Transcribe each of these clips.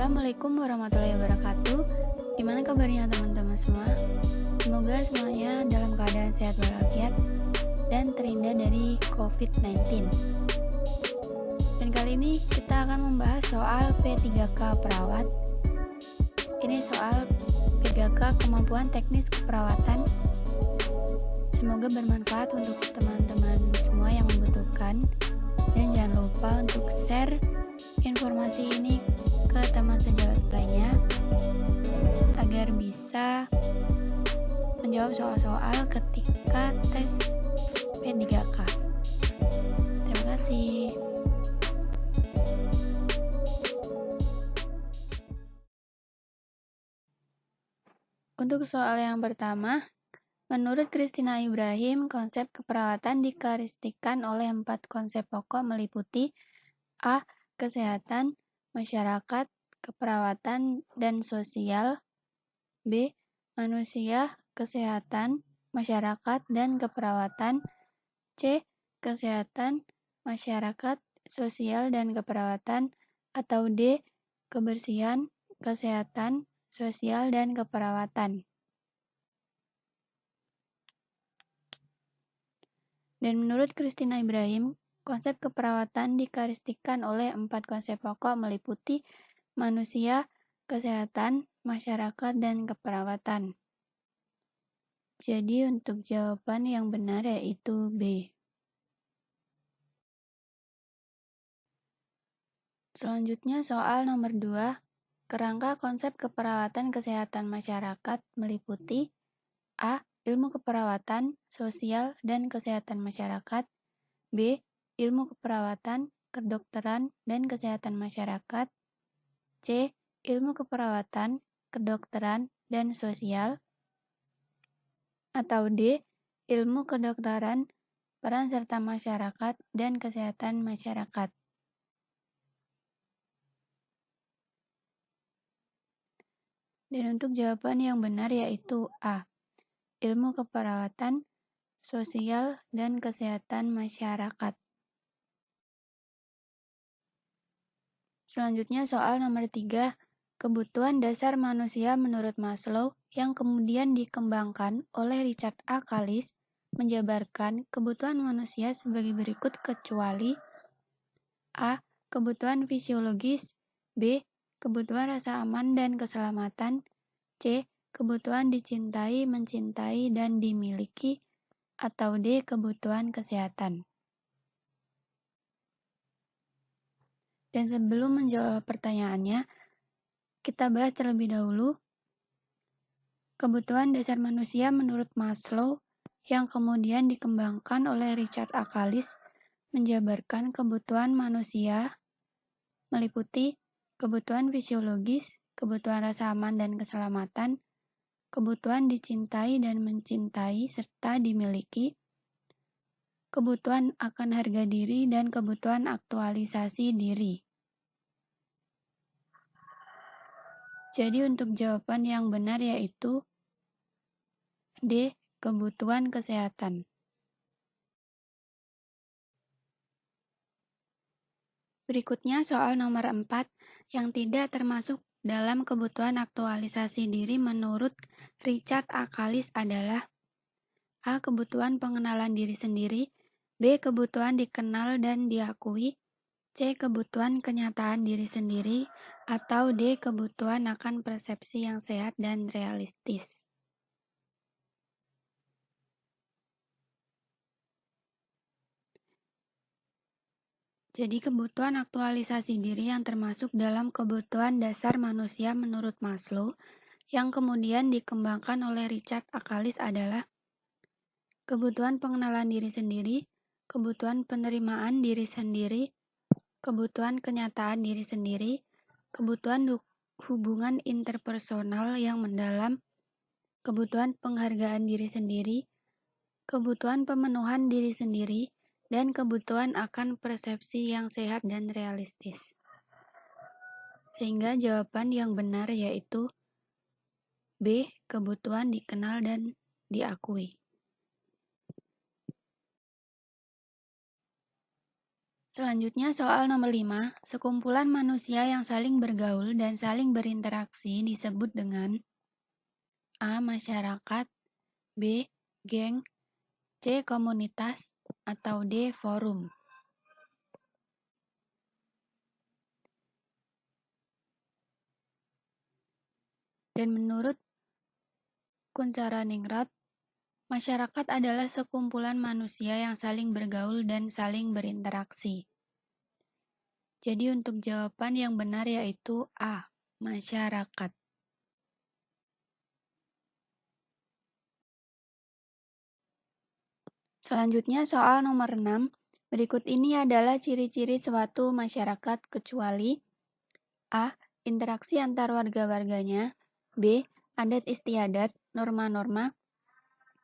Assalamualaikum warahmatullahi wabarakatuh. Gimana kabarnya teman-teman semua? Semoga semuanya dalam keadaan sehat walafiat dan terhindar dari COVID-19. Dan kali ini kita akan membahas soal P3K perawat. Ini soal P3K kemampuan teknis keperawatan. Semoga bermanfaat untuk teman-teman semua yang membutuhkan. Dan jangan lupa untuk share informasi ini ke teman sejawat lainnya agar bisa menjawab soal-soal ketika tes P3K. Terima kasih. Untuk soal yang pertama, menurut Christina Ibrahim, konsep keperawatan dikarakteristikan oleh 4 konsep pokok meliputi A. Kesehatan, masyarakat, keperawatan, dan sosial. B. Manusia, kesehatan, masyarakat, dan keperawatan. C. Kesehatan, masyarakat, sosial, dan keperawatan. Atau D. Kebersihan, kesehatan, sosial, dan keperawatan. Dan menurut Christina Ibrahim, konsep keperawatan dikarakteristikan oleh 4 konsep pokok meliputi manusia, kesehatan, masyarakat, dan keperawatan. Jadi untuk jawaban yang benar yaitu B. Selanjutnya soal nomor 2. Kerangka konsep keperawatan kesehatan masyarakat meliputi A. Ilmu keperawatan, sosial, dan kesehatan masyarakat. B. Ilmu keperawatan, kedokteran, dan kesehatan masyarakat. C. Ilmu keperawatan, kedokteran, dan sosial. Atau D. Ilmu kedokteran, peran serta masyarakat, dan kesehatan masyarakat. Dan untuk jawaban yang benar yaitu A. Ilmu keperawatan, sosial, dan kesehatan masyarakat. Selanjutnya soal nomor 3. Kebutuhan dasar manusia menurut Maslow yang kemudian dikembangkan oleh Richard A. Callies menjabarkan kebutuhan manusia sebagai berikut kecuali A. Kebutuhan fisiologis. B. Kebutuhan rasa aman dan keselamatan. C. Kebutuhan dicintai, mencintai, dan dimiliki. Atau D. Kebutuhan kesehatan. Dan sebelum menjawab pertanyaannya, kita bahas terlebih dahulu kebutuhan dasar manusia menurut Maslow yang kemudian dikembangkan oleh Richard A. Callies menjabarkan kebutuhan manusia meliputi kebutuhan fisiologis, kebutuhan rasa aman dan keselamatan, kebutuhan dicintai dan mencintai serta dimiliki, kebutuhan akan harga diri, dan kebutuhan aktualisasi diri. Jadi untuk jawaban yang benar yaitu D. Kebutuhan kesehatan. Berikutnya soal nomor 4 yang tidak termasuk dalam kebutuhan aktualisasi diri menurut Richard A. Callies adalah A. Kebutuhan pengenalan diri sendiri, B. Kebutuhan dikenal dan diakui, C. Kebutuhan kenyataan diri sendiri, atau D. Kebutuhan akan persepsi yang sehat dan realistis. Jadi kebutuhan aktualisasi diri yang termasuk dalam kebutuhan dasar manusia menurut Maslow yang kemudian dikembangkan oleh Richard A. Callies adalah kebutuhan pengenalan diri sendiri, kebutuhan penerimaan diri sendiri, kebutuhan kenyataan diri sendiri, kebutuhan hubungan interpersonal yang mendalam, kebutuhan penghargaan diri sendiri, kebutuhan pemenuhan diri sendiri, dan kebutuhan akan persepsi yang sehat dan realistis. Sehingga jawaban yang benar yaitu B. Kebutuhan dikenal dan diakui. Selanjutnya soal nomor 5, sekumpulan manusia yang saling bergaul dan saling berinteraksi disebut dengan A. Masyarakat, B. Geng, C. Komunitas, atau D. Forum. Dan menurut Kuncharaningrat, masyarakat adalah sekumpulan manusia yang saling bergaul dan saling berinteraksi. Jadi untuk jawaban yang benar yaitu A. Masyarakat. Selanjutnya soal nomor 6. Berikut ini adalah ciri-ciri suatu masyarakat kecuali A. Interaksi antar warga-warganya, B. Adat istiadat, norma-norma,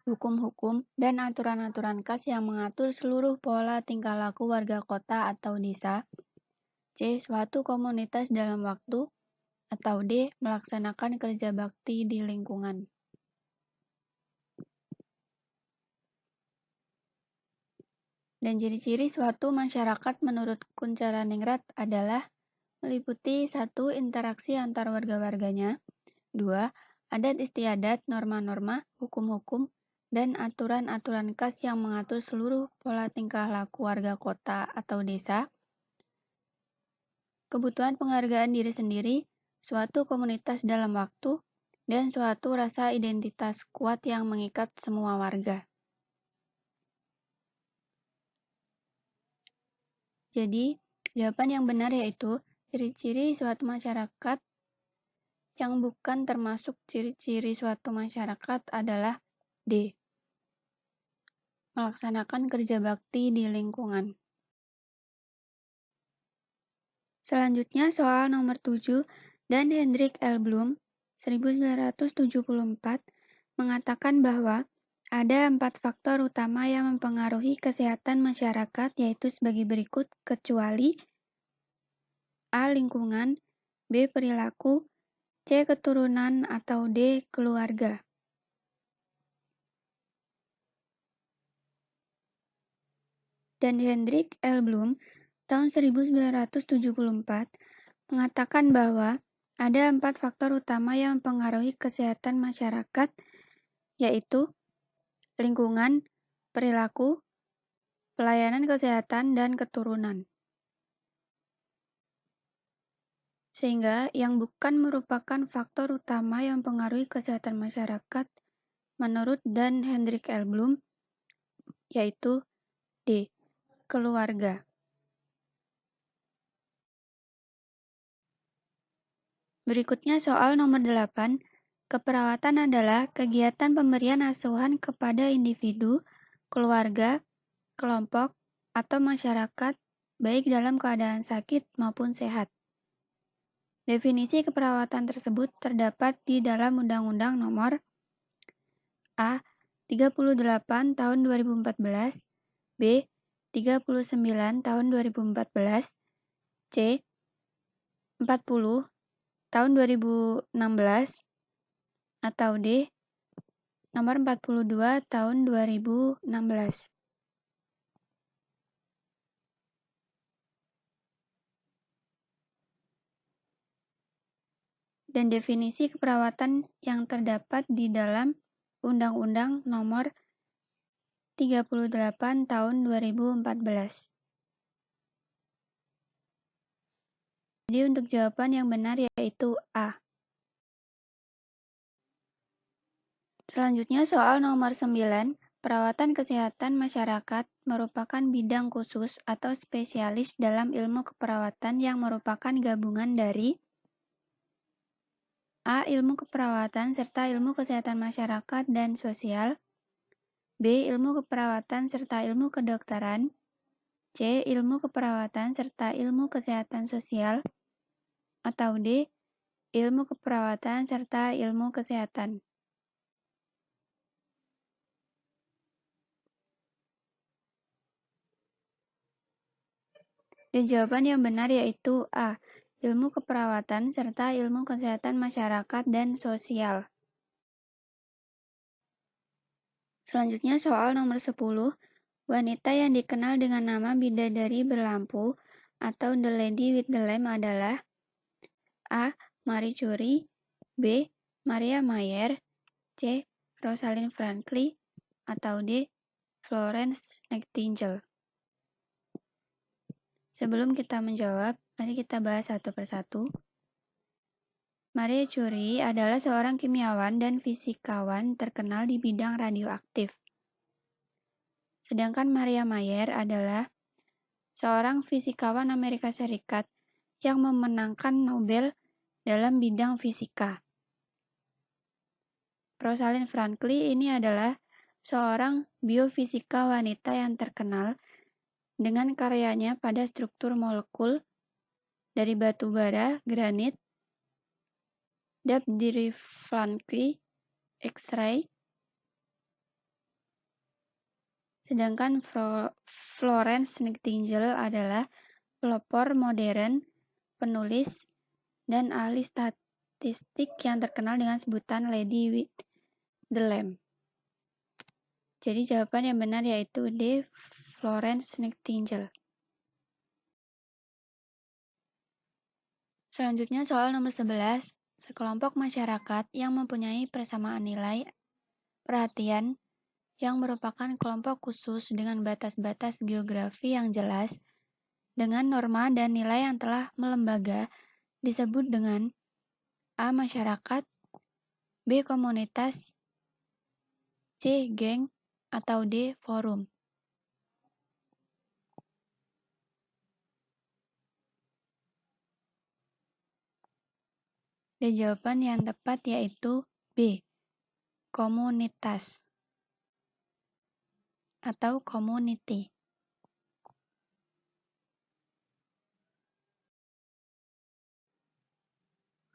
hukum-hukum, dan aturan-aturan khas yang mengatur seluruh pola tingkah laku warga kota atau desa, C. Suatu komunitas dalam waktu, atau D. Melaksanakan kerja bakti di lingkungan. Dan ciri-ciri suatu masyarakat menurut Kuncharaningrat adalah meliputi 1. Interaksi antar warga-warganya, 2. Adat istiadat, norma-norma, hukum-hukum, dan aturan-aturan khas yang mengatur seluruh pola tingkah laku warga kota atau desa, kebutuhan penghargaan diri sendiri, suatu komunitas dalam waktu, dan suatu rasa identitas kuat yang mengikat semua warga. Jadi, jawaban yang benar yaitu ciri-ciri suatu masyarakat yang bukan termasuk ciri-ciri suatu masyarakat adalah D. Melaksanakan kerja bakti di lingkungan. Selanjutnya soal nomor 7 dan Hendrik L. Bloom 1974 mengatakan bahwa ada 4 faktor utama yang mempengaruhi kesehatan masyarakat yaitu sebagai berikut kecuali A. Lingkungan, B. Perilaku, C. Keturunan, atau D. Keluarga. Dan Hendrik L. Bloom tahun 1974 mengatakan bahwa ada 4 faktor utama yang mempengaruhi kesehatan masyarakat, yaitu lingkungan, perilaku, pelayanan kesehatan, dan keturunan. Sehingga yang bukan merupakan faktor utama yang mempengaruhi kesehatan masyarakat menurut Dan Hendrik L. Bloom, yaitu D. Keluarga. Berikutnya soal nomor 8. Keperawatan adalah kegiatan pemberian asuhan kepada individu, keluarga, kelompok, atau masyarakat, baik dalam keadaan sakit maupun sehat. Definisi keperawatan tersebut terdapat di dalam Undang-Undang Nomor A. 38 Tahun 2014, B. 39 Tahun 2014, C. 40 Tahun 2016, atau D. Nomor 42 Tahun 2016. Dan definisi keperawatan yang terdapat di dalam Undang-Undang Nomor 38 Tahun 2014. Jadi untuk jawaban yang benar yaitu A. Selanjutnya soal nomor 9. Perawatan kesehatan masyarakat merupakan bidang khusus atau spesialis dalam ilmu keperawatan yang merupakan gabungan dari A. Ilmu keperawatan serta ilmu kesehatan masyarakat dan sosial, B. Ilmu keperawatan serta ilmu kedokteran, C. Ilmu keperawatan serta ilmu kesehatan sosial, atau D. Ilmu keperawatan serta ilmu kesehatan. Dan jawaban yang benar yaitu A. Ilmu keperawatan serta ilmu kesehatan masyarakat dan sosial. Selanjutnya soal nomor 10. Wanita yang dikenal dengan nama bidadari berlampu atau The Lady with the Lamp adalah A. Marie Curie, B. Maria Mayer, C. Rosalind Franklin, atau D. Florence Nightingale. Sebelum kita menjawab, mari kita bahas satu persatu. Marie Curie adalah seorang kimiawan dan fisikawan terkenal di bidang radioaktif. Sedangkan Maria Mayer adalah seorang fisikawan Amerika Serikat yang memenangkan Nobel dalam bidang fisika. Rosalind Franklin ini adalah seorang biofisika wanita yang terkenal dengan karyanya pada struktur molekul dari batu bara, granit, depth diffraction, X-ray. Sedangkan Florence Nightingale adalah pelopor modern, penulis, dan ahli statistik yang terkenal dengan sebutan Lady with the Lamp. Jadi jawaban yang benar yaitu D. Florence Nightingale. Selanjutnya soal nomor 11. Sekelompok masyarakat yang mempunyai persamaan nilai perhatian yang merupakan kelompok khusus dengan batas-batas geografi yang jelas dengan norma dan nilai yang telah melembaga disebut dengan A. Masyarakat, B. Komunitas, C. Geng, atau D. Forum. Dan jawaban yang tepat yaitu B. Komunitas atau community.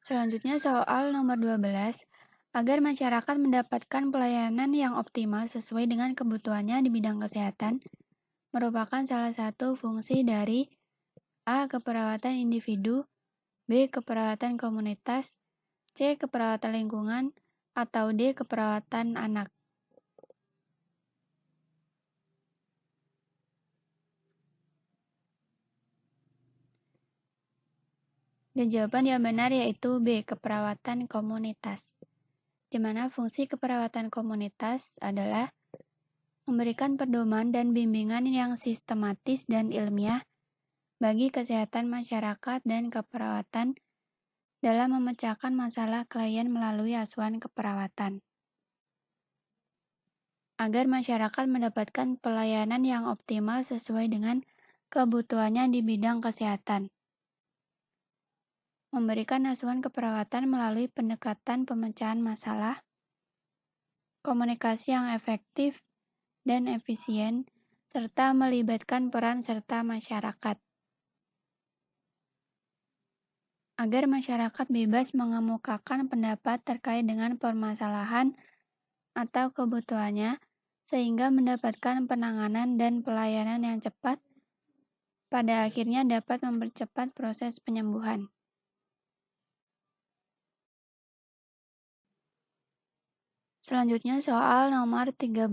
Selanjutnya soal nomor 12. Agar masyarakat mendapatkan pelayanan yang optimal sesuai dengan kebutuhannya di bidang kesehatan, merupakan salah satu fungsi dari A. Keperawatan individu, B. Keperawatan komunitas, C. Keperawatan lingkungan, atau D. Keperawatan anak. Dan jawaban yang benar yaitu B. Keperawatan komunitas. Di mana fungsi keperawatan komunitas adalah memberikan pedoman dan bimbingan yang sistematis dan ilmiah bagi kesehatan masyarakat dan keperawatan dalam memecahkan masalah klien melalui asuhan keperawatan. Agar masyarakat mendapatkan pelayanan yang optimal sesuai dengan kebutuhannya di bidang kesehatan. Memberikan asuhan keperawatan melalui pendekatan pemecahan masalah, komunikasi yang efektif dan efisien, serta melibatkan peran serta masyarakat. Agar masyarakat bebas mengemukakan pendapat terkait dengan permasalahan atau kebutuhannya, sehingga mendapatkan penanganan dan pelayanan yang cepat, pada akhirnya dapat mempercepat proses penyembuhan. Selanjutnya soal nomor 13.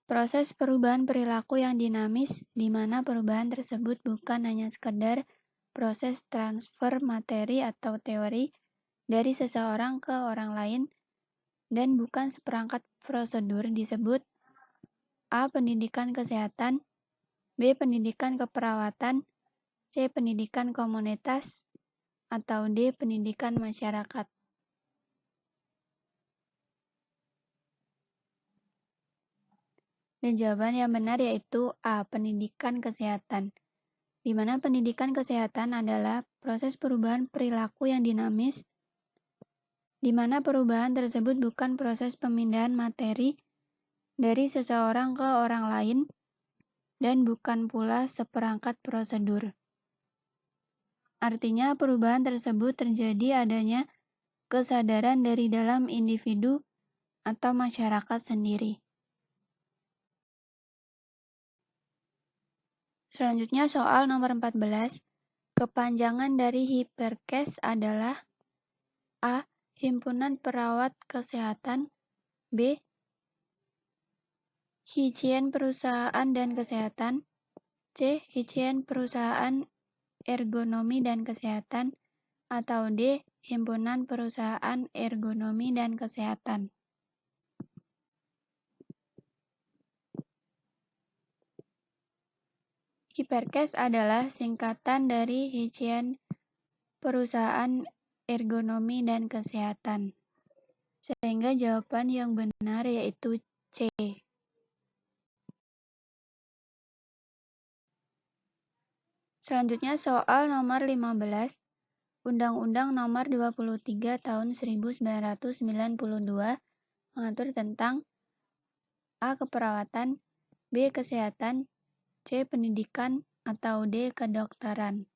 Proses perubahan perilaku yang dinamis, di mana perubahan tersebut bukan hanya sekedar proses transfer materi atau teori dari seseorang ke orang lain, dan bukan seperangkat prosedur disebut A. Pendidikan kesehatan, B. Pendidikan keperawatan, C. Pendidikan komunitas, atau D. Pendidikan masyarakat. Dan jawaban yang benar yaitu A. Pendidikan kesehatan. Di mana pendidikan kesehatan adalah proses perubahan perilaku yang dinamis, di mana perubahan tersebut bukan proses pemindahan materi dari seseorang ke orang lain, dan bukan pula seperangkat prosedur. Artinya perubahan tersebut terjadi adanya kesadaran dari dalam individu atau masyarakat sendiri. Selanjutnya soal nomor 14. Kepanjangan dari Hiperkes adalah A. Himpunan Perawat Kesehatan, B. Higien perusahaan dan kesehatan. C. Higien perusahaan, ergonomi dan kesehatan. Atau D. Himpunan perusahaan ergonomi dan kesehatan. Hiperkes adalah singkatan dari Higien perusahaan ergonomi dan kesehatan. Sehingga jawaban yang benar yaitu C. Selanjutnya soal nomor 15. Undang-Undang Nomor 23 Tahun 1992 mengatur tentang A. Keperawatan, B. Kesehatan, C. Pendidikan, atau D. Kedokteran.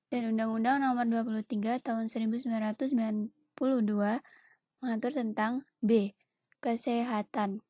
Dan Undang-Undang Nomor 23 Tahun 1992 mengatur tentang B. Kesehatan.